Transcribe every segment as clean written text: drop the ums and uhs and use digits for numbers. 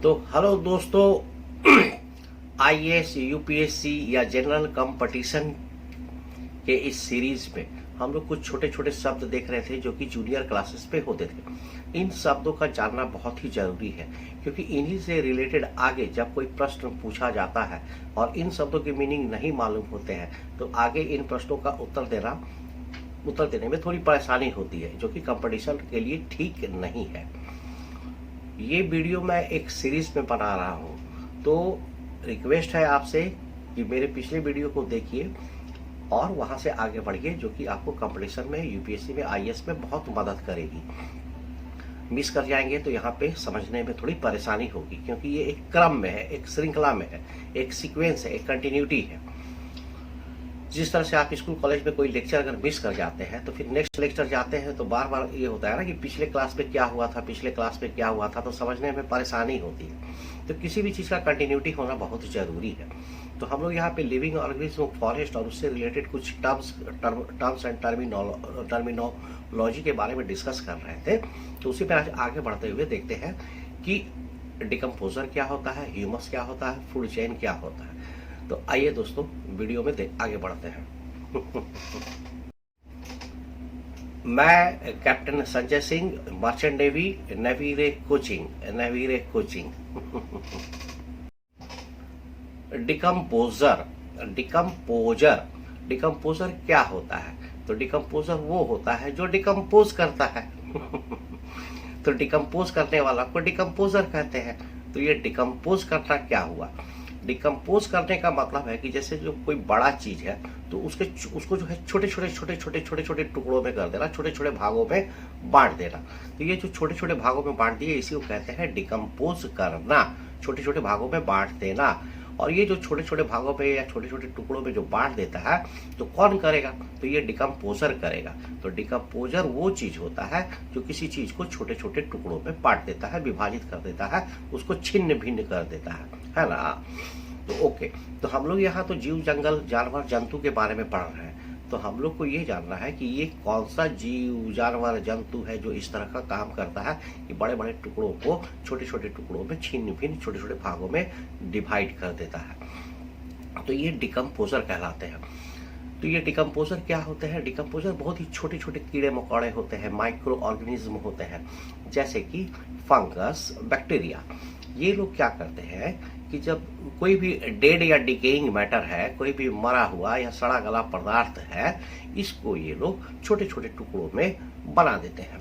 तो हेलो दोस्तों, IAS, UPSC या जनरल कंपटीशन के इस सीरीज में हम लोग कुछ छोटे छोटे शब्द देख रहे थे जो कि जूनियर क्लासेस पे होते थे। इन शब्दों का जानना बहुत ही जरूरी है क्योंकि इन्हीं से रिलेटेड आगे जब कोई प्रश्न पूछा जाता है और इन शब्दों के मीनिंग नहीं मालूम होते हैं तो आगे इन प्रश्नों का उत्तर देने में थोड़ी परेशानी होती है, जो कि कंपटीशन के लिए ठीक नहीं है। ये वीडियो मैं एक सीरीज में बना रहा हूँ, तो रिक्वेस्ट है आपसे कि मेरे पिछले वीडियो को देखिए और वहां से आगे बढ़िए, जो कि आपको कंपटीशन में, यूपीएससी में, आईएएस में बहुत मदद करेगी। मिस कर जाएंगे तो यहाँ पे समझने में थोड़ी परेशानी होगी क्योंकि ये एक क्रम में है, एक श्रृंखला में है, एक सीक्वेंस है, एक कंटिन्यूटी है। जिस तरह से आप स्कूल कॉलेज में कोई लेक्चर अगर मिस कर जाते हैं तो फिर नेक्स्ट लेक्चर जाते हैं तो बार बार ये होता है ना कि पिछले क्लास में क्या हुआ था, पिछले क्लास में क्या हुआ था, तो समझने में परेशानी होती है। तो किसी भी चीज़ का कंटिन्यूटी होना बहुत जरूरी है। तो हम लोग यहाँ पे लिविंग ऑर्गेनिज्म, फॉरेस्ट और उससे रिलेटेड कुछ टर्म्स एंड टर्मिनोलॉजी के बारे में डिस्कस कर रहे थे। तो उसी पर आज आगे बढ़ते हुए देखते हैं कि डिकम्पोजर क्या होता है, ह्यूमस क्या होता है, फूड चेन क्या होता है। तो आइए दोस्तों वीडियो में आगे बढ़ते हैं। मैं captain Sanjay Singh, merchant navy, नेवीरे कोचिंग। डिकम्पोजर क्या होता है? तो डिकम्पोजर वो होता है जो डिकम्पोज करता है। तो डिकम्पोज करने वाला को डिकम्पोजर कहते हैं। तो ये डिकम्पोज करना क्या हुआ? डिकम्पोज करने का मतलब है कि जैसे जो कोई बड़ा चीज है तो उसको जो है छोटे छोटे टुकड़ों में कर देना, छोटे छोटे भागों में बांट देना। तो ये जो छोटे छोटे भागों में बांट दिए, इसी को कहते हैं डिकम्पोज करना, छोटे छोटे भागों में बांट देना। और ये जो छोटे छोटे भागों पे या छोटे छोटे टुकड़ों में जो बांट देता है तो कौन करेगा? तो ये डिकम्पोजर करेगा। तो डिकम्पोजर वो चीज होता है जो किसी चीज को छोटे छोटे टुकड़ों में बांट देता है, विभाजित कर देता है, उसको छिन्न भिन्न कर देता है ना। तो ओके, तो हम लोग यहाँ तो जीव, जंगल, जानवर, जंतु के बारे में पढ़ रहे हैं। तो हम लोग को ये जानना है कि ये कौन सा जीव, जानवर, जंतु है जो इस तरह का काम करता है कि बड़े बड़े टुकड़ों को छोटे छोटे टुकड़ों में छिन्न भिन्न, छोटे छोटे भागों में डिवाइड कर देता है। तो ये डिकम्पोजर कहलाते हैं। तो ये डिकम्पोजर क्या होते हैं? डिकम्पोजर बहुत ही छोटे छोटे कीड़े मकोड़े होते हैं, माइक्रो ऑर्गेनिज्म होते हैं, जैसे कि फंगस, बैक्टीरिया। ये लोग क्या करते हैं कि जब कोई भी डेड या डिकेइंग मैटर है, कोई भी मरा हुआ या सड़ा गला पदार्थ है, इसको ये लोग छोटे छोटे टुकड़ों में बना देते हैं।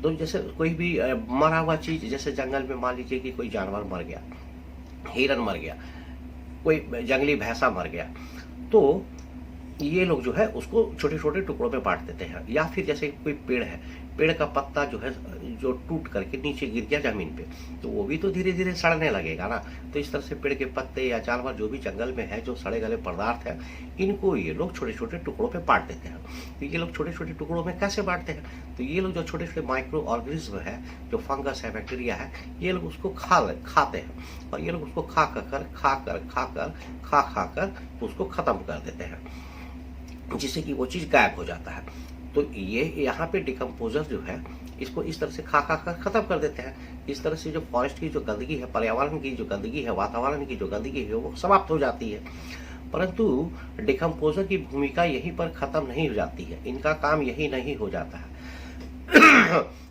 तो जैसे कोई भी मरा हुआ चीज, जैसे जंगल में मान लीजिए कि कोई जानवर मर गया, हिरन मर गया, कोई जंगली भैंसा मर गया, तो ये लोग जो है उसको छोटे छोटे टुकड़ों में बांट देते हैं। या फिर जैसे कोई पेड़ है, पेड़ का पत्ता जो है जो टूट करके नीचे गिर गया जमीन पे, तो वो भी तो धीरे धीरे सड़ने लगेगा ना। तो इस तरह से पेड़ के पत्ते या जानवर जो भी जंगल में है, जो सड़े गले पदार्थ है, इनको ये लोग छोटे छोटे टुकड़ों पे बांट देते हैं। तो ये लोग छोटे छोटे टुकड़ों में कैसे बांटते हैं? तो ये लोग जो छोटे छोटे माइक्रो ऑर्गेनिज्म है, जो फंगस है, बैक्टीरिया है, ये लोग उसको खाते हैं और ये लोग उसको खा कर उसको खत्म कर देते हैं, जिससे कि वो चीज गायब हो जाता है। तो ये यहाँ पे डिकम्पोजर जो है इसको इस तरह से खा कर खत्म कर देते हैं। इस तरह से जो फॉरेस्ट की जो गंदगी है, पर्यावरण की जो गंदगी है, वातावरण की जो गंदगी है, वो समाप्त हो जाती है। परंतु डिकम्पोजर की भूमिका यहीं पर खत्म नहीं हो जाती है, इनका काम यही नहीं हो जाता है।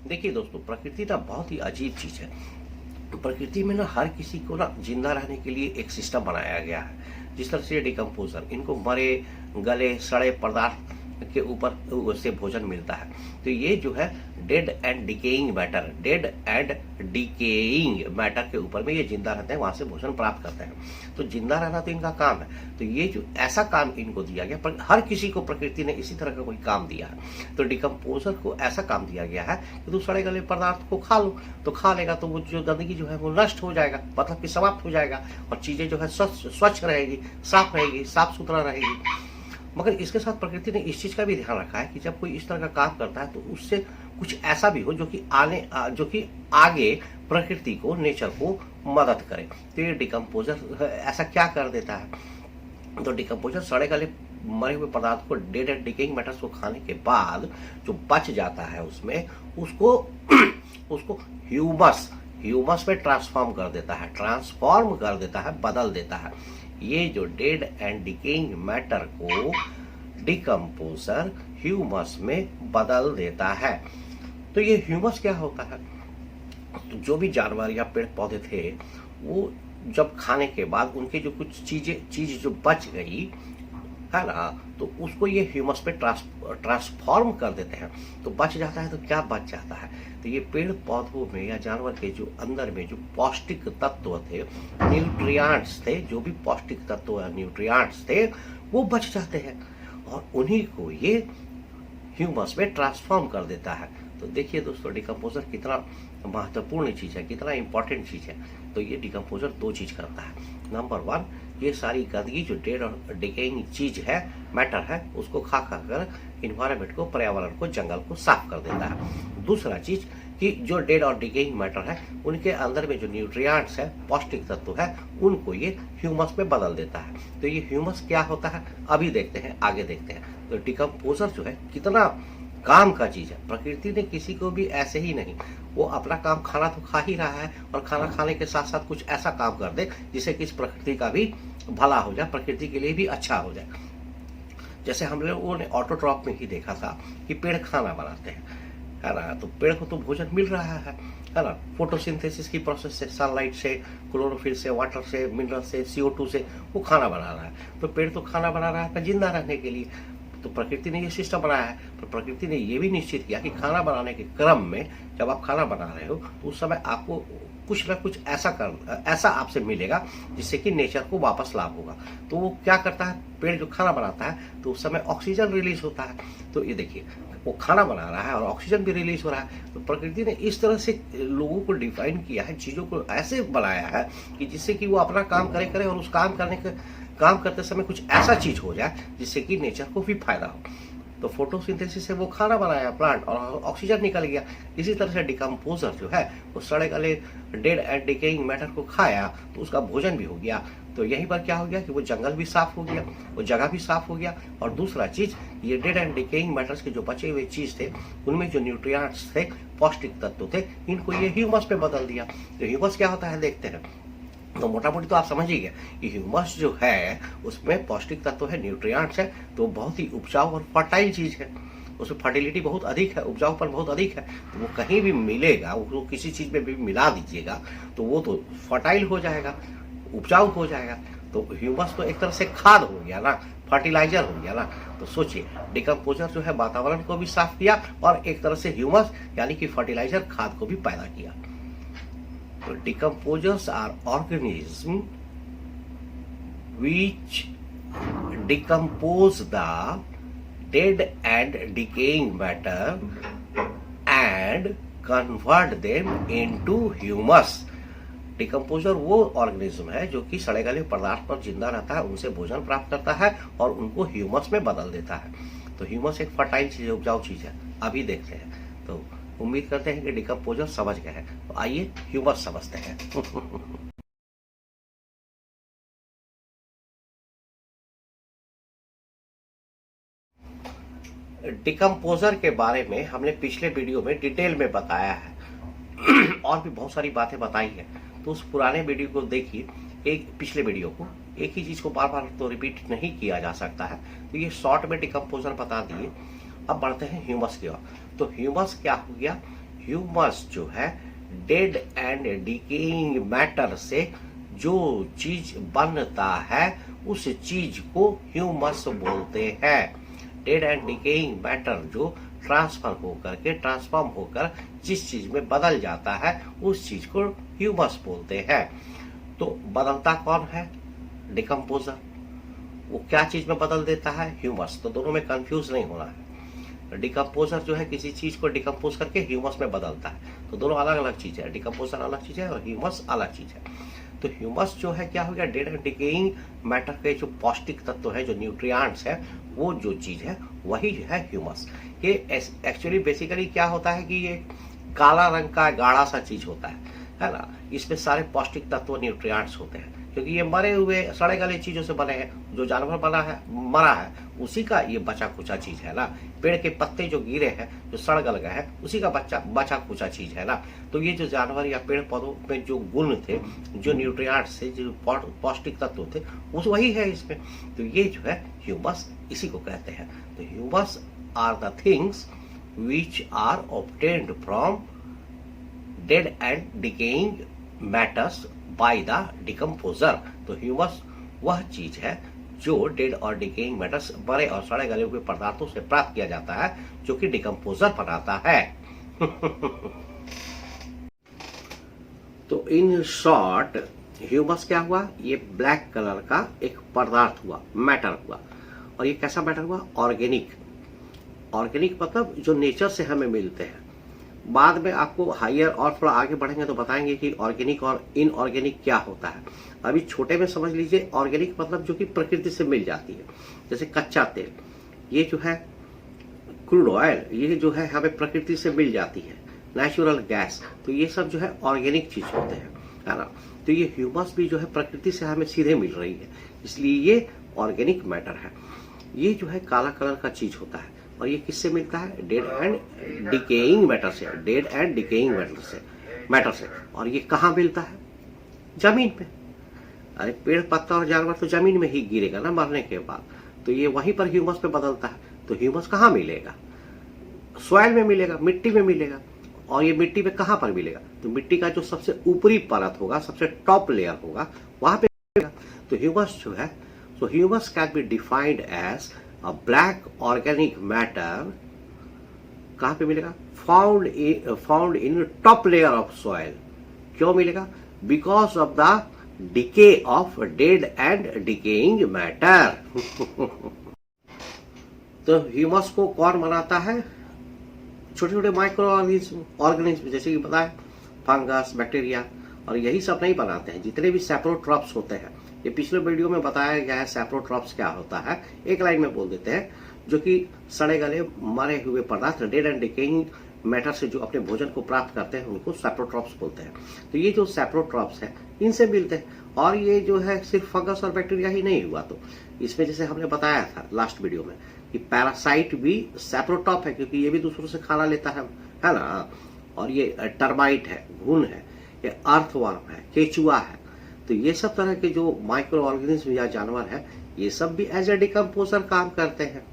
देखिए दोस्तों, प्रकृति ना बहुत ही अजीब चीज है। प्रकृति में ना हर किसी को ना जिंदा रहने के लिए एक सिस्टम बनाया गया है। जिस तरह से डिकम्पोजर, इनको मरे गले सड़े पदार्थ के ऊपर से भोजन मिलता है। तो ये जो है डेड एंड डिकेइंग मैटर के ऊपर में ये जिंदा रहते हैं, वहां से भोजन प्राप्त करते हैं। तो जिंदा रहना तो इनका काम है। तो ये जो ऐसा काम इनको दिया गया, पर हर किसी को प्रकृति ने इसी तरह का कोई काम दिया है। तो डिकम्पोजर को ऐसा काम दिया गया है कि तू सड़े गले पदार्थ को खा लो, तो खा लेगा तो वो जो गंदगी जो है वो नष्ट हो जाएगा, मतलब कि समाप्त हो जाएगा, और चीजें जो है स्वच्छ रहेगी, साफ रहेगी, साफ सुथरा रहेगी। मगर इसके साथ प्रकृति ने इस चीज का भी ध्यान रखा है कि जब कोई इस तरह का काम करता है तो उससे कुछ ऐसा भी हो जो कि आगे प्रकृति को, नेचर को मदद करे। तो ये डिकम्पोजर ऐसा क्या कर देता है? तो डिकम्पोजर सड़े गले मरे हुए पदार्थ को, डेड एंड डिकेइंग मैटर्स को खाने के बाद जो बच जाता है उसमें, उसको ह्यूमस ह्यूमस में ट्रांसफॉर्म कर देता है, ट्रांसफॉर्म कर देता है, बदल देता है। ये जो डेड एंड डिकेइंग मैटर को डिकम्पोजर ह्यूमस में बदल देता है। तो ये ह्यूमस क्या होता है? तो जो भी जानवर या पेड़ पौधे थे, वो जब खाने के बाद उनके जो कुछ चीज जो बच गई है ना, तो उसको ये ह्यूमस पे ट्रांसफॉर्म कर देते हैं। तो बच जाता है, तो क्या बच जाता है? तो ये पेड़ पौधों में या जानवर के जो अंदर में जो पौष्टिक तत्व थे, न्यूट्रिएंट्स थे, जो भी पौष्टिक तत्व या न्यूट्रिएंट्स थे, वो बच जाते हैं और उन्हीं को ये ह्यूमस में ट्रांसफॉर्म कर देता है। तो देखिए दोस्तों, डिकम्पोजर कितना महत्वपूर्ण चीज है, कितना इंपॉर्टेंट चीज है। तो ये डिकम्पोजर दो चीज करता है। नंबर वन, ये सारी गंदगी जो डेड और डिकेइंग चीज है, मैटर है, उसको खा कर इन्वायरमेंट को, पर्यावरण को, जंगल को साफ कर देता है। दूसरा चीज कि जो डेड और डिकेइंग मैटर है, उनके अंदर में जो न्यूट्रिएंट्स है, पौष्टिक तत्व है, उनको ये ह्यूमस में बदल देता है। तो ये ह्यूमस क्या होता है, अभी देखते हैं, आगे देखते हैं। तो डिकम्पोजर जो है कितना काम का चीज है। प्रकृति ने किसी को भी ऐसे ही नहीं, वो अपना काम खाना तो खा ही रहा है, और खाना खाने के साथ साथ कुछ ऐसा काम कर दे जिससे कि इस प्रकृति का भी भला हो जाए, प्रकृति के लिए भी अच्छा हो जाए। जैसे हम लोगों ने ऑटोट्रॉप में ही देखा था कि पेड़ खाना बनाते हैं, है ना, तो पेड़ को तो भोजन मिल रहा है ना, फोटोसिंथेसिस की प्रोसेस से, सनलाइट से, क्लोरोफिल से, वाटर से, मिनरल से, CO2 से वो खाना बना रहा है। तो पेड़ तो खाना बना रहा है जिंदा रहने के लिए। तो प्रकृति ने ये सिस्टम बनाया है। तो प्रकृति ने ये भी निश्चित किया कि खाना बनाने के क्रम में जब आप खाना बना रहे हो, तो उस समय आपको कुछ ना कुछ ऐसा आपसे मिलेगा जिससे कि नेचर को वापस लाभ होगा। तो वो क्या करता है, पेड़ जो खाना बनाता है, तो उस समय ऑक्सीजन रिलीज होता है। तो ये देखिए, वो खाना बना रहा है और ऑक्सीजन भी रिलीज हो रहा है। तो प्रकृति ने इस तरह से लोगों को डिफाइन किया है, चीजों को ऐसे बनाया है कि जिससे कि वो अपना काम करे और उस काम करते समय कुछ ऐसा चीज हो जाए जिससे कि नेचर को भी फायदा हो। तो फोटोसिंथेसिस से वो खाना बनाया प्लांट और ऑक्सीजन निकल गया। इसी तरह से डिकम्पोजर जो है, वो सड़े गले डेड एंड डिकेइंग मैटर को खाया, तो उसका भोजन भी हो गया। तो यहीं पर क्या हो गया कि वो जंगल भी साफ हो गया, वो जगह भी साफ हो गया। और दूसरा चीज, ये डेड एंड डिकेइंग मैटर्स के जो बचे हुए चीज थे, उनमें जो न्यूट्रिएंट्स थे, पौष्टिक तत्व थे, इनको ये ह्यूमस में बदल दिया। तो ह्यूमस क्या होता है देखते हैं। तो मोटा मोटी तो आप समझ ही गए कि ह्यूमस जो है, उसमें पौष्टिक तत्व है, न्यूट्रिएंट्स है, तो बहुत ही उपजाऊ और फर्टाइल चीज है। उसमें फर्टिलिटी बहुत अधिक है, उपजाऊपन बहुत अधिक है। तो वो कहीं भी मिलेगा, वो किसी चीज में भी मिला दीजिएगा तो वो तो फर्टाइल हो जाएगा, उपजाऊ हो जाएगा। तो ह्यूमस तो एक तरह से खाद हो गया ना, फर्टिलाइजर हो गया ना। तो सोचिए, डिकम्पोजर जो है वातावरण को भी साफ किया और एक तरह से ह्यूमस यानी कि फर्टिलाइजर, खाद को भी पैदा किया। So decomposers are organisms which decompose the dead and decaying matter and convert them into humus. Decomposer वो ऑर्गेनिज्म है जो कि सड़े गले पदार्थ पर जिंदा रहता है, उनसे भोजन प्राप्त करता है और उनको ह्यूमस में बदल देता है। तो ह्यूमस एक फर्टाइल चीज है, उपजाऊ चीज है। अभी देखते हैं, तो उम्मीद करते हैं कि डिकम्पोजर समझ गए हैं। तो आइए ह्यूमस समझते हैं। डिकम्पोजर के बारे में हमने पिछले वीडियो में डिटेल में बताया है और भी बहुत सारी बातें बताई है। तो उस पुराने वीडियो को देखिए, एक पिछले वीडियो को, एक ही चीज को बार बार तो रिपीट नहीं किया जा सकता है। तो ये शॉर्ट में डिकम्पोजर बता दिए। अब बढ़ते हैं ह्यूमस की ओर। तो ह्यूमस क्या हो गया? ह्यूमस जो है डेड एंड डिकेइंग मैटर से जो चीज बनता है, उस चीज को ह्यूमस बोलते हैं। डेड एंड डिकेइंग मैटर जो ट्रांसफॉर्म होकर जिस चीज में बदल जाता है, उस चीज को ह्यूमस बोलते हैं। तो बदलता कौन है? डिकम्पोजर। वो क्या चीज में बदल देता है? ह्यूमस। तो दोनों में कंफ्यूज नहीं होना है। डिकम्पोजर जो है किसी चीज को डिकम्पोज करके ह्यूमस में बदलता है। तो दोनों अलग अलग चीज है, डिकम्पोजर अलग चीज है और ह्यूमस अलग चीज है। तो ह्यूमस जो है क्या हो गया? डेड एंड डिकेइंग मैटर के जो पौष्टिक तत्व है, जो न्यूट्रिएंट्स है, वो जो चीज है वही है ह्यूमस। ये एक्चुअली बेसिकली क्या होता है कि ये काला रंग का गाढ़ा सा चीज होता है ना। इसमें सारे पौष्टिक तत्व न्यूट्रिएंट्स होते हैं। क्योंकि ये मरे हुए सड़े गले चीजों से बने हैं। जो जानवर बना है मरा है उसी का ये बचा कुचा चीज है ना। पेड़ के पत्ते जो गिरे हैं जो सड़ गल गए हैं उसी का बचा कुचा चीज है ना। तो ये जो जानवर या पेड़ पौधों में जो गुण थे, जो न्यूट्रिएंट्स थे, जो पौष्टिक तत्व थे, उस वही है इसमें। तो ये जो है ह्यूमस इसी को कहते हैं। तो humus are the things which are obtained from dead and decaying matters by the decomposer। तो ह्यूमस वह चीज है जो डेड और डिकेइंग मैटर्स, मरे और सड़े गले हुए पदार्थों से प्राप्त किया जाता है, जो कि डिकम्पोजर बनाता है। तो इन शॉर्ट ह्यूमस क्या हुआ, ये ब्लैक कलर का एक पदार्थ हुआ, मैटर हुआ। और ये कैसा मैटर हुआ, ऑर्गेनिक। ऑर्गेनिक मतलब जो नेचर से हमें मिलते हैं। बाद में आपको हायर और थोड़ा आगे बढ़ेंगे तो बताएंगे कि ऑर्गेनिक और इनऑर्गेनिक क्या होता है। अभी छोटे में समझ लीजिए, ऑर्गेनिक मतलब जो कि प्रकृति से मिल जाती है, जैसे कच्चा तेल, ये जो है क्रूड ऑयल, ये जो है हमें प्रकृति से मिल जाती है, नेचुरल गैस, तो ये सब जो है ऑर्गेनिक चीज होते हैं, है ना। तो ये ह्यूमस भी जो है प्रकृति से हमें सीधे मिल रही है, इसलिए ये ऑर्गेनिक मैटर है। ये जो है काला कलर का चीज होता है और ये किससे मिलता है, डेड एंड डिकेइंग मैटर से, डेड एंड डिकेइंग मैटर से। और ये कहाँ मिलता है, जमीन पे। अरे पेड़ पत्ता और जानवर तो जमीन में ही गिरेगा ना मरने के बाद, तो ये वहीं पर ह्यूमस पे बदलता है। तो ह्यूमस कहाँ मिलेगा, सॉइल में मिलेगा, मिट्टी में मिलेगा। और ये मिट्टी में कहाँ पर मिलेगा, तो मिट्टी का जो सबसे ऊपरी परत होगा, सबसे टॉप लेयर होगा, वहां पे मिलेगा। तो ह्यूमस जो है, so humus can be defined as a black organic matter, कहाँ पे मिलेगा, found in top layer of soil। क्यों मिलेगा, because of the decay of dead and decaying matter। तो ह्यूमस को कौन बनाता है, छोटे छोटे माइक्रो ऑर्गेनिज्म, जैसे कि बताए फंगस, बैक्टीरिया। और यही सब नहीं बनाते हैं, जितने भी सैप्रोट्रॉप्स होते हैं, ये पिछले वीडियो में बताया गया है सैप्रोट्रॉप्स क्या होता है, एक लाइन में बोल देते हैं, जो कि सड़े गले मरे हुए पदार्थ, डेड एंड डिकेइंग मैटर से जो अपने भोजन को प्राप्त करते हैं, उनको सैप्रोट्रॉप्स बोलते हैं। तो ये जो सैप्रोट्रॉप्स है इनसे मिलते हैं। और ये जो है सिर्फ फंगस और बैक्टीरिया ही नहीं हुआ, तो इसमें जैसे हमने बताया था लास्ट वीडियो में कि पैरासाइट भी सैप्रोट्रॉप है, क्योंकि ये भी दूसरों से खाना लेता है ना। और ये टर्माइट है, घुन है, ये अर्थवर्म है, केचुआ है। तो ये सब तरह के जो माइक्रो ऑर्गेनिज्म या जानवर है, ये सब भी एज ए डिकम्पोजर काम करते हैं,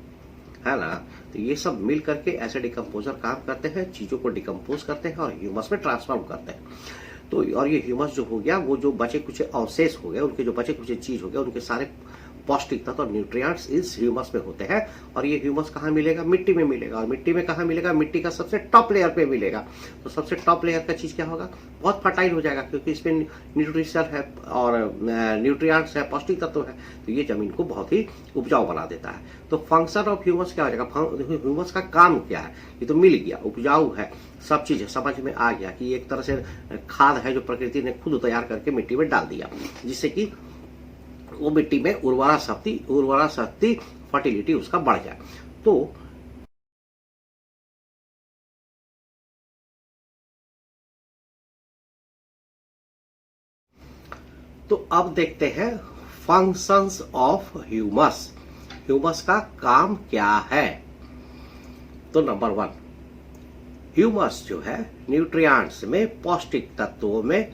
है ना। तो ये सब मिल करके एज ए डिकम्पोजर काम करते हैं, चीजों को डिकम्पोज करते हैं और ह्यूमस में ट्रांसफॉर्म करते हैं। तो और ये ह्यूमस जो हो गया, वो जो बचे कुछ अवशेष हो गए, उनके जो बचे कुछ चीज हो गए, उनके सारे पौष्टिक तत्व और न्यूट्रिएंट्स इस ह्यूमस में होते हैं। और ये ह्यूमस कहाँ मिलेगा, मिट्टी में मिलेगा। और मिट्टी में कहाँ मिलेगा, मिट्टी का सबसे टॉप लेयर पे मिलेगा। तो सबसे टॉप लेयर का चीज क्या होगा, बहुत फर्टाइल हो जाएगा, क्योंकि इसमें न्यूट्रिशन है और न्यूट्रिएंट्स है, पौष्टिक तत्व है। तो ये जमीन को बहुत ही उपजाऊ बना देता है। तो फंक्शन ऑफ ह्यूमस क्या हो जाएगा, ह्यूमस का काम क्या है, ये तो मिल गया, उपजाऊ है, सब चीज समझ में आ गया कि एक तरह से खाद है जो प्रकृति ने खुद तैयार करके मिट्टी में डाल दिया, जिससे कि वो मिट्टी में उर्वरा शक्ति फर्टिलिटी उसका बढ़ जाए। तो अब देखते हैं फंक्शंस ऑफ ह्यूमस। ह्यूमस का काम क्या है। तो नंबर 1, ह्यूमस जो है न्यूट्रिएंट्स में, पौष्टिक तत्वों में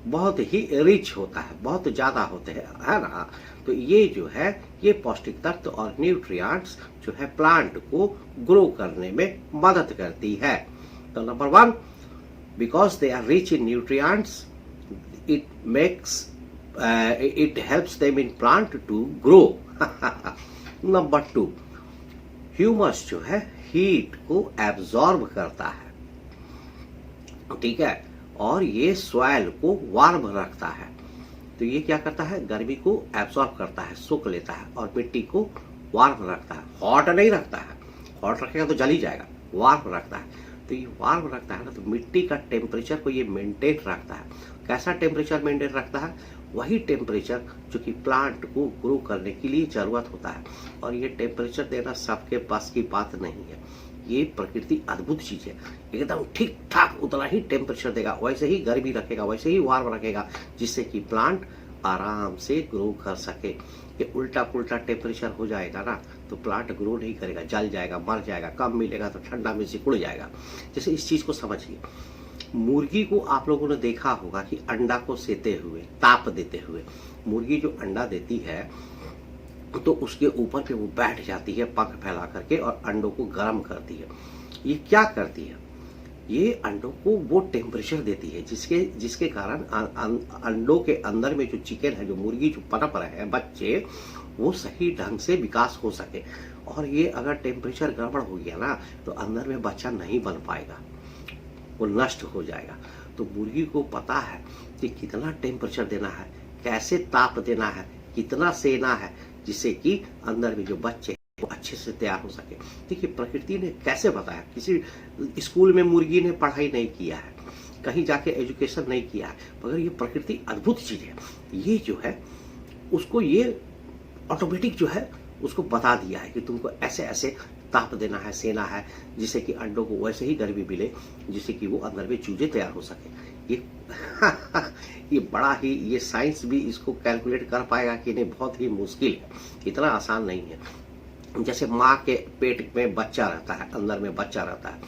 बहुत ही रिच होता है, बहुत ज्यादा होते हैं, है ना। तो ये जो है, ये पौष्टिक तत्व और न्यूट्रिएंट्स जो है प्लांट को ग्रो करने में मदद करती है। तो number 1, because they are rich in nutrients, it helps them in plant to grow। Number 2, humus जो है हीट को एब्जॉर्ब करता है, ठीक है, और ये सॉइल को वार्म रखता है। तो ये क्या करता है, गर्मी को एब्जॉर्ब करता है, सोख लेता है, और मिट्टी को वार्म रखता है, हॉट नहीं रखता है। हॉट रखेगा तो जल ही जाएगा, वार्म रखता है। तो ये वार्म रखता है ना, तो मिट्टी का टेम्परेचर को ये मेंटेन रखता है। कैसा टेम्परेचर मेंटेन रखता है, वही टेम्परेचर जो कि प्लांट को ग्रो करने के लिए जरूरत होता है। और ये टेम्परेचर देना सबके पास की बात नहीं है, ये प्रकृति अद्भुत चीज है, एकदम ठीक ठाक उतना ही टेम्परेचर देगा, वैसे ही गर्मी रखेगा, वैसे ही वार्म रखेगा, जिससे कि प्लांट आराम से ग्रो कर सके। ये उल्टा पुल्टा टेम्परेचर हो जाएगा ना तो प्लांट ग्रो नहीं करेगा, जल जाएगा, मर जाएगा, कम मिलेगा तो ठंडा में सिकुड़ जाएगा। जैसे इस चीज को समझिए, मुर्गी को आप लोगों ने देखा होगा कि अंडा को सेते हुए, ताप देते हुए, मुर्गी जो अंडा देती है तो उसके ऊपर पे वो बैठ जाती है पंख फैला करके और अंडों को गर्म करती है। ये क्या करती है, ये अंडों को वो टेम्परेचर देती है जिसके कारण अंडों के अंदर में जो चिकन है, जो मुर्गी जो पनप रहे हैं बच्चे, वो सही ढंग से विकास हो सके। और ये अगर टेम्परेचर गड़बड़ हो गया ना तो अंदर में बच्चा नहीं बन पाएगा, वो नष्ट हो जाएगा। तो मुर्गी को पता है कि कितना टेम्परेचर देना है, कैसे ताप देना है, कितना सेना है, जिससे कि अंदर में जो बच्चे वो अच्छे से तैयार हो सके। देखिए प्रकृति ने कैसे बताया, किसी स्कूल में मुर्गी ने पढ़ाई नहीं किया है, कहीं जाके एजुकेशन नहीं किया है, मगर ये प्रकृति अद्भुत चीज है। ये जो है उसको ये ऑटोमेटिक जो है उसको बता दिया है कि तुमको ऐसे ऐसे ताप देना है, सेना है, जिससे कि अंडों को वैसे ही गर्मी मिले, जिससे कि वो अंदर में चूजे तैयार हो सके। ये ये बड़ा ही, ये साइंस भी इसको कैलकुलेट कर पाएगा कि नहीं, बहुत ही मुश्किल है, इतना आसान नहीं है। जैसे माँ के पेट में बच्चा रहता है, अंदर में बच्चा रहता है,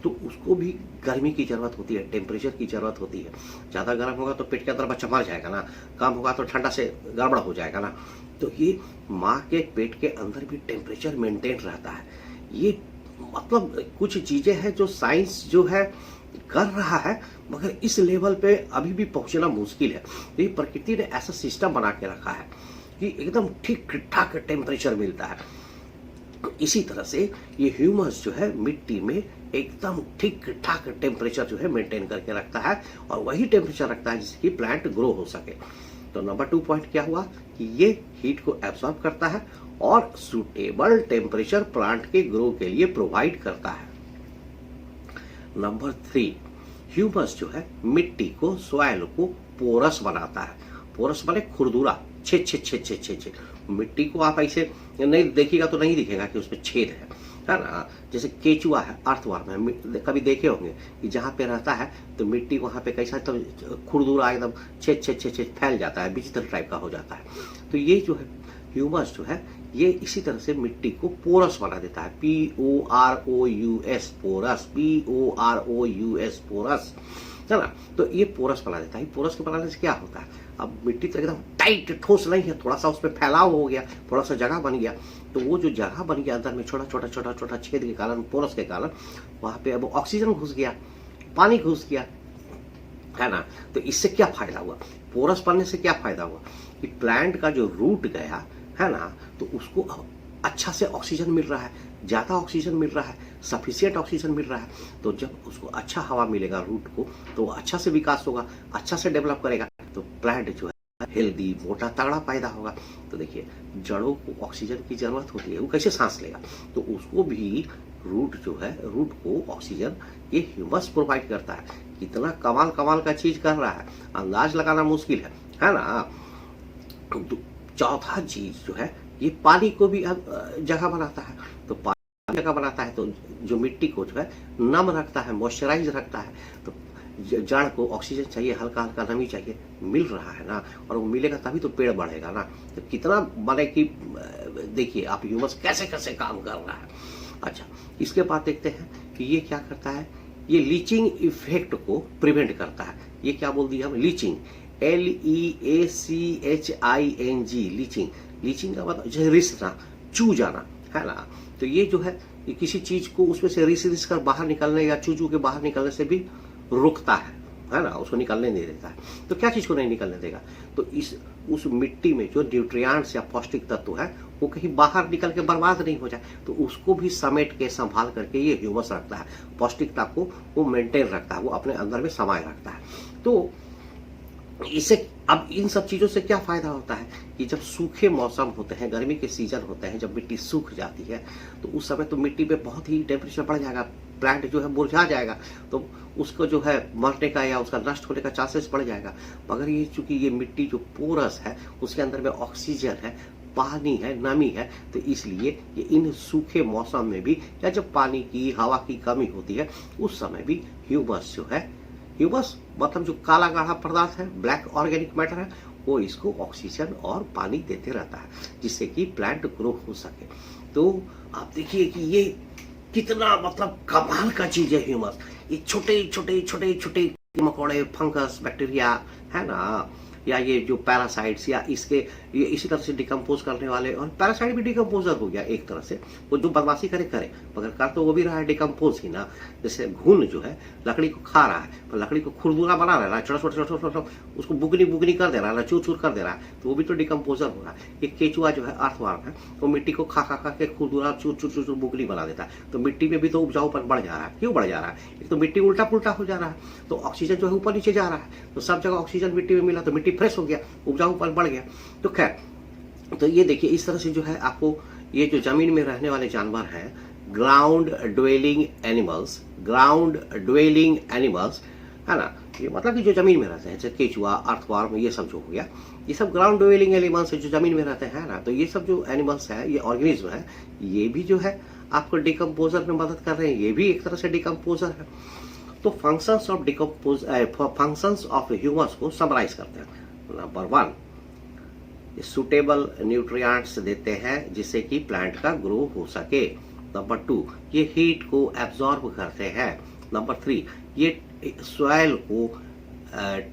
तो उसको भी गर्मी की जरूरत होती है, टेम्परेचर की जरूरत होती है। ज्यादा गर्म होगा तो पेट के अंदर बच्चा मर जाएगा ना, कम होगा तो ठंडा से गड़बड़ हो जाएगा ना। तो ये माँ के पेट के अंदर भी टेम्परेचर मेंटेन रहता है। ये मतलब कुछ चीजें हैं जो साइंस जो है कर रहा है, मगर इस लेवल पे अभी भी पहुंचना मुश्किल है। तो ये प्रकृति ने ऐसा सिस्टम बना के रखा है कि एकदम ठीक ठाक टेम्परेचर मिलता है। इसी तरह से ये ह्यूमस जो है मिट्टी में एकदम ठीक ठाक टेम्परेचर जो है मेंटेन करके रखता है, और वही टेम्परेचर रखता है जिससे कि प्लांट ग्रो हो सके। तो नंबर 2 पॉइंट क्या हुआ कि ये हीट को एब्सॉर्ब करता है और सुटेबल टेम्परेचर प्लांट के ग्रो के लिए प्रोवाइड करता है। नंबर 3, ह्यूमस जो है मिट्टी को, सॉइल को पोरस बनाता है। पोरस माने खुरदुरा, छेद छेद छेद छेद छेद छेद। मिट्टी को आप ऐसे नहीं देखिएगा तो नहीं दिखेगा कि उसमें छेद है ना। जैसे केचुआ है, अर्थवर्म है, कभी देखे होंगे कि जहाँ पे रहता है तो मिट्टी वहां पे कैसा तो खुरदुरा एकदम छेद छेद छेद छेद फैल जाता है, विचित्र टाइप का हो जाता है। तो ये जो है ह्यूमस जो है ये इसी तरह से मिट्टी को पोरस बना देता है। POROUS पोरस, POROUS पोरस, है ना। तो ये पोरस बना देता है। पोरस के बनाने से क्या होता है, अब मिट्टी तो एकदम टाइट ठोस नहीं है, थोड़ा सा उसमें फैलाव हो गया, थोड़ा सा जगह बन गया। तो वो जो जगह बन गया अंदर में छोटा छोटा छोटा छोटा छेद के कारण, पोरस के कारण, वहां पे अब ऑक्सीजन घुस गया, पानी घुस गया, है ना। तो इससे क्या फायदा हुआ, पोरस बनने से क्या फायदा हुआ कि प्लांट का जो रूट गया है ना, तो उसको अच्छा से ऑक्सीजन मिल रहा है, ज्यादा ऑक्सीजन मिल रहा है, सफिशिएंट ऑक्सीजन मिल रहा है। तो जब उसको अच्छा हवा मिलेगा रूट को, तो अच्छा से विकास होगा, अच्छा से डेवलप करेगा, तो प्लांट जो है हेल्दी, मोटा तगड़ा पैदा होगा। तो देखिए जड़ों को ऑक्सीजन की जरूरत होती है, वो कैसे सांस लेगा, तो उसको भी रूट जो है, रूट को ऑक्सीजन ये ह्यूमस प्रोवाइड करता है। कितना कमाल कमाल का चीज कर रहा है, अंदाज लगाना मुश्किल है ना। तो चौथा चीज जो है ये पानी को भी जगह बनाता है। तो पानी जगह बनाता है तो जो मिट्टी को जो है नम रखता है, मॉइस्चराइज रखता है। तो जड़ को ऑक्सीजन चाहिए, हल्का हल्का नमी चाहिए, मिल रहा है ना, और वो मिलेगा तभी तो पेड़ बढ़ेगा ना। तो कितना बने कि देखिए आप ह्यूमस कैसे कैसे काम कर रहा है। अच्छा, इसके बाद देखते हैं कि ये क्या करता है, ये लीचिंग इफेक्ट को प्रिवेंट करता है। ये क्या बोल दिया हम, लीचिंग, LEACHING, लीचिंग। लीचिंग का मतलब जैसे रिसना, चू जाना, है ना। तो ये जो है ये किसी चीज को उसमें से रिस कर बाहर निकलने या चू के बाहर निकलने से भी रुकता है ना, उसको निकलने नहीं देता है। तो क्या चीज को नहीं निकलने देगा, तो उस मिट्टी में जो न्यूट्रिएंट्स या पौष्टिक तत्व है वो कहीं बाहर निकल के बर्बाद नहीं हो जाए, तो उसको भी समेट के संभाल करके ये ह्यूमस रखता है, पौष्टिकता को वो मेंटेन रखता है, वो अपने अंदर में समाये रखता है। तो इससे अब इन सब चीजों से क्या फायदा होता है कि जब सूखे मौसम होते हैं, गर्मी के सीजन होते हैं, जब मिट्टी सूख जाती है तो उस समय तो मिट्टी पे बहुत ही टेम्परेचर बढ़ जाएगा, प्लांट जो है मुरझा जाएगा, तो उसको जो है मरने का या उसका नष्ट होने का चांसेस बढ़ जाएगा। मगर ये चूंकि ये मिट्टी जो पोरस है, उसके अंदर में ऑक्सीजन है, पानी है, नमी है, तो इसलिए ये इन सूखे मौसम में भी या जब पानी की, हवा की कमी होती है, उस समय भी ह्यूमस जो है, ह्यूमस मतलब जो काला गाढ़ा पदार्थ है, ब्लैक ऑर्गेनिक मैटर है, वो इसको ऑक्सीजन और पानी देते रहता है, जिससे कि प्लांट ग्रो हो सके। तो आप देखिए कि ये कितना मतलब कमाल का चीज है ह्यूमस। ये छोटे छोटे छोटे छोटे मकोड़े, फंगस, बैक्टीरिया है ना, या ये जो पैरासाइट्स या इसके ये इसी तरह से डिकम्पोज करने वाले, और पैरासाइट भी डिकम्पोजर हो गया एक तरह से। वो जो बदमाशी करे करे, मगर कर तो वो भी रहा है डिकम्पोज ही ना। जैसे घुन जो है लकड़ी को खा रहा है, पर लकड़ी को खुरदुरा बना रहा है, छोटा छोटा छोटा छोटा उसको बुगनी बुगनी कर दे रहा है, चूर चूर कर दे रहा है, तो वो भी तो डिकम्पोजर हो रहा है। ये केचुआ जो है, अर्थवर्म है, वो मिट्टी को खा खा खा के खुरदुरा चूर चूर चूर बुगनी बना देता है। तो मिट्टी में भी तो उपजाऊपन बढ़ जा रहा है। क्यों बढ़ जा रहा है? एक तो मिट्टी उल्टा पुल्टा हो जा रहा है, तो ऑक्सीजन जो है ऊपर नीचे जा रहा है, तो सब जगह ऑक्सीजन मिट्टी में मिला तो मिट्टी फ्रेश हो गया, उपजाऊपन बढ़ गया। तो खैर, तो ये देखिए इस तरह से जो है आपको ये जो जमीन में रहने वाले जानवर हैं, ground dwelling animals, ground dwelling animals है ना, ये मतलब कि जो जमीन में रहते हैं, जैसे केचुआ, अर्थवर्म, ये सब जो हो गया, ये सब ग्राउंड ड्वेलिंग एनिमल्स है जो जमीन में रहते हैं ना। तो ये सब जो एनिमल्स है, ये ऑर्गेनिज्म है, ये भी जो है आपको डिकम्पोजर में मदद कर रहे हैं, ये भी एक तरह से डिकम्पोजर है। तो functions of functions of humus को समराइज करते हैं। नंबर 1, सुटेबल न्यूट्रिएंट्स देते हैं जिससे कि प्लांट का ग्रो हो सके। नंबर 2, ये हीट को एब्जॉर्ब करते हैं। नंबर 3, ये सॉइल को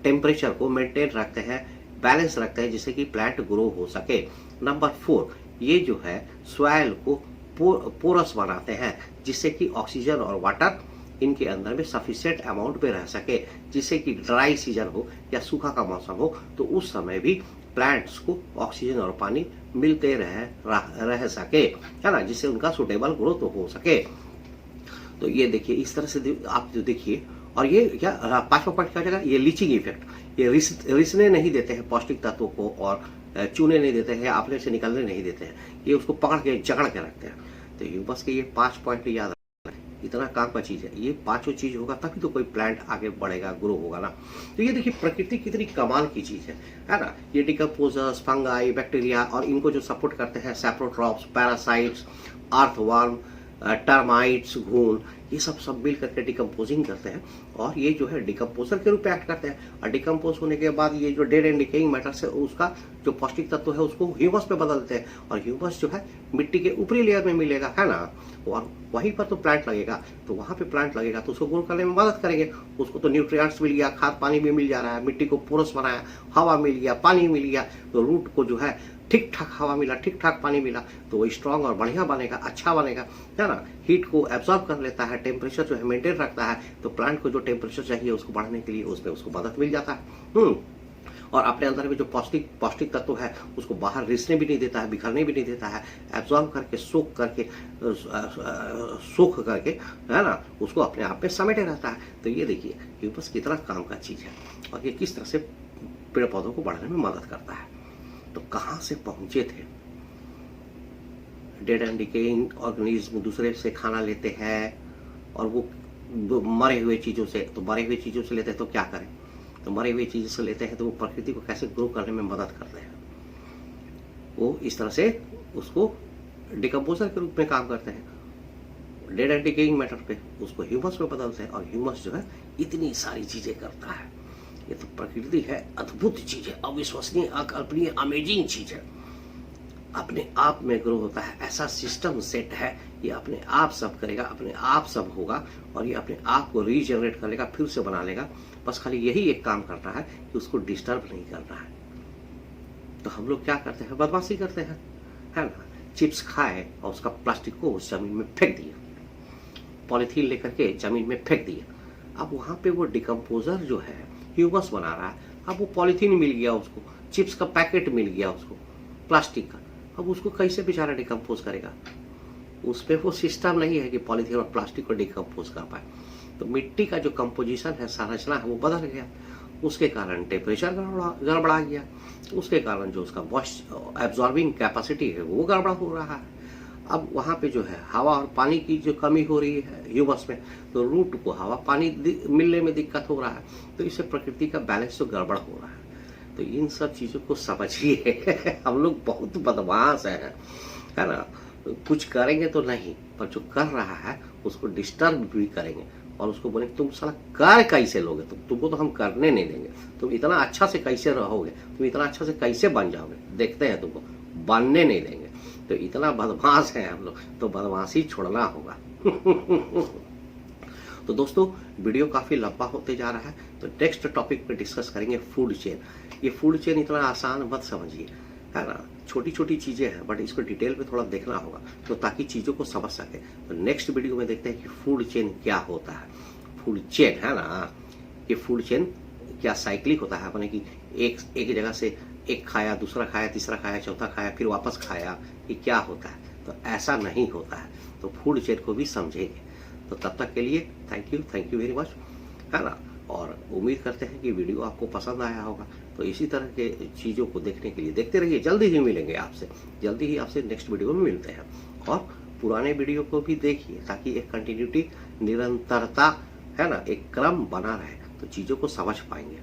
टेम्परेचर को मेंटेन रखते हैं, बैलेंस रखते हैं, जिससे कि प्लांट ग्रो हो सके। नंबर 4, ये जो है सॉइल को पोरस बनाते हैं, जिससे कि ऑक्सीजन और वाटर इनके अंदर में सफिशिएंट अमाउंट में रह सके, जिससे कि ड्राई सीजन हो या सूखा का मौसम हो तो उस समय भी प्लांट्स को ऑक्सीजन और पानी मिलते रह सके, है ना, जिससे उनका सुटेबल ग्रोथ हो सके। तो ये देखिए इस तरह से आप जो देखिए, और ये क्या 5वां पॉइंट क्या जगह, ये लीचिंग इफेक्ट। ये रिसने नहीं देते हैं पौष्टिक तत्वों को, और चूने नहीं देते हैं, अपने से निकलने नहीं देते हैं, ये उसको पकड़ के जकड़ के रखते हैं। तो ह्यूमस के ये 5 पॉइंट याद, इतना काम का चीज है। ये 5 चीज होगा तभी तो कोई प्लांट आगे बढ़ेगा, ग्रो होगा ना। तो ये देखिए प्रकृति कितनी कमाल की चीज है ना। ये डिकम्पोजर्स, फंगाई, बैक्टीरिया, और इनको जो सपोर्ट करते हैं सैप्रोट्रॉप्स, पैरासाइट्स, अर्थवर्म, टर्माइट्स, घून, ये सब मिल करके डिकम्पोजिंग करते हैं, और ये जो है डिकम्पोजर के रूप में एक्ट करते हैं। और डिकम्पोज होने के बाद ये जो डेड एंड डिकेइंग मैटर से उसका जो पौष्टिक तत्व है उसको ह्यूमस में बदल देते हैं, और ह्यूमस जो है मिट्टी के ऊपरी लेयर में मिलेगा, है ना, और वहीं पर तो प्लांट लगेगा। तो वहां पे प्लांट लगेगा तो उसको ग्रो करने में मदद करेंगे। उसको तो न्यूट्रिएंट्स मिल गया, खाद पानी भी मिल जा रहा है, मिट्टी को पोरस बनाया, हवा मिल गया, पानी मिल गया, तो रूट को जो है ठीक ठाक हवा मिला, ठीक ठाक पानी मिला, तो वो स्ट्रांग और बढ़िया बनेगा, अच्छा बनेगा, है ना। हीट को एब्जॉर्ब कर लेता है, टेम्परेचर जो है मेंटेन रखता है, तो प्लांट को जो टेम्परेचर चाहिए उसको बढ़ाने के लिए उसमें उसको मदद मिल जाता है। और अपने अंदर में जो पौष्टिक तत्व है उसको बाहर रिसने भी नहीं देता है, बिखरने भी नहीं देता है, एब्जॉर्ब करके सोख करके है ना, उसको अपने आप में समेटे रहता है। तो ये देखिए ह्यूमस कितना काम का चीज है, और ये किस तरह से पेड़ पौधों को बढ़ाने में मदद करता है। तो कहां से पहुंचे थे? डेड एंड डिकेइंग ऑर्गेनिज्म दूसरे से खाना लेते हैं, और वो मरे हुए चीजों से, तो मरे हुए चीजों से लेते हैं तो क्या करें, तो मरे हुए चीजों से लेते हैं तो वो प्रकृति को कैसे ग्रो करने में मदद करते हैं। वो इस तरह से उसको डिकम्पोजर के रूप में काम करते हैं, डेड एंड डिकेइंग मैटर पे उसको ह्यूमस में बदलते हैं, और ह्यूमस जो है इतनी सारी चीजें करता है। ये तो प्रकृति है, अद्भुत चीज है, अविश्वसनीय, अकल्पनीय, अमेजिंग चीज है। अपने आप में ग्रो होता है, ऐसा सिस्टम सेट है, ये अपने आप सब करेगा, अपने आप सब होगा, और ये अपने आप को रीजनरेट कर लेगा, फिर से बना लेगा। बस खाली यही एक काम करना है कि उसको डिस्टर्ब नहीं करना है। तो हम लोग क्या करते हैं, बदमाशी करते हैं, है ना, चिप्स खाए और उसका प्लास्टिक को उस जमीन में फेंक दिया, पॉलिथीन लेकर के जमीन में फेंक दिया। अब वहां पे वो डिकम्पोजर जो है ह्यूमस बना रहा है, अब वो पॉलिथीन मिल गया उसको, चिप्स का पैकेट मिल गया उसको प्लास्टिक का, अब उसको कैसे बेचारा डिकम्पोज करेगा? उसमें वो सिस्टम नहीं है कि पॉलिथीन और प्लास्टिक को डिकम्पोज कर पाए। तो मिट्टी का जो कंपोजिशन है, संरचना है, वो बदल गया, उसके कारण टेम्परेचर गड़बड़ा गया, उसके कारण जो उसका मॉइस्चर एब्जॉर्बिंग कैपेसिटी है वो गड़बड़ा हो रहा है। अब वहां पे जो है हवा और पानी की जो कमी हो रही है ह्यूमस में, तो रूट को हवा पानी मिलने में दिक्कत हो रहा है, तो इससे प्रकृति का बैलेंस तो गड़बड़ हो रहा है। तो इन सब चीजों को समझिए। हम लोग बहुत बदमाश है ना, कुछ करेंगे तो नहीं, पर जो कर रहा है उसको डिस्टर्ब भी करेंगे, और उसको बोले तुम साला कर कैसे लोगे, तुमको तो हम करने नहीं देंगे, तुम इतना अच्छा से कैसे रहोगे, तुम इतना अच्छा से कैसे बन जाओगे, देखते हैं तुमको, बनने नहीं देंगे। तो इतना बदमाश है हम लोग, तो बदमाशी छोड़ना होगा। तो दोस्तों वीडियो काफी लंबा होते जा रहा है, तो नेक्स्ट टॉपिक पे डिस्कस करेंगे फूड चेन। ये फूड चेन इतना आसान मत समझिए, है ना, छोटी छोटी चीजें हैं, बट इसको डिटेल में थोड़ा देखना होगा तो ताकि चीजों को समझ सके। तो नेक्स्ट वीडियो में देखते हैं कि फूड चेन क्या होता है। फूड चेन है ना, ये फूड चेन क्या साइक्लिक होता है, माने कि एक जगह से एक खाया, दूसरा खाया, तीसरा खाया, चौथा खाया, फिर वापस खाया, ये क्या होता है। तो ऐसा नहीं होता है, तो फूड चेन को भी समझेंगे। तो तब तक के लिए थैंक यू वेरी मच, है ना। और उम्मीद करते हैं कि वीडियो आपको पसंद आया होगा। तो इसी तरह के चीज़ों को देखने के लिए देखते रहिए, जल्दी ही मिलेंगे आपसे, जल्दी ही आपसे नेक्स्ट वीडियो में मिलते हैं। और पुराने वीडियो को भी देखिए ताकि एक कंटिन्यूटी, निरंतरता, है ना, एक क्रम बना रहे, तो चीज़ों को समझ पाएंगे।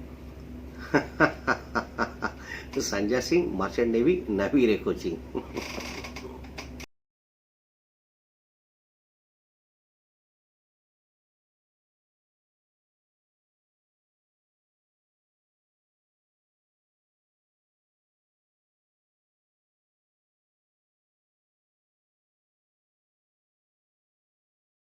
तो संजय सिंह, मर्चेंट नेवी, नवी रे कोचिंग।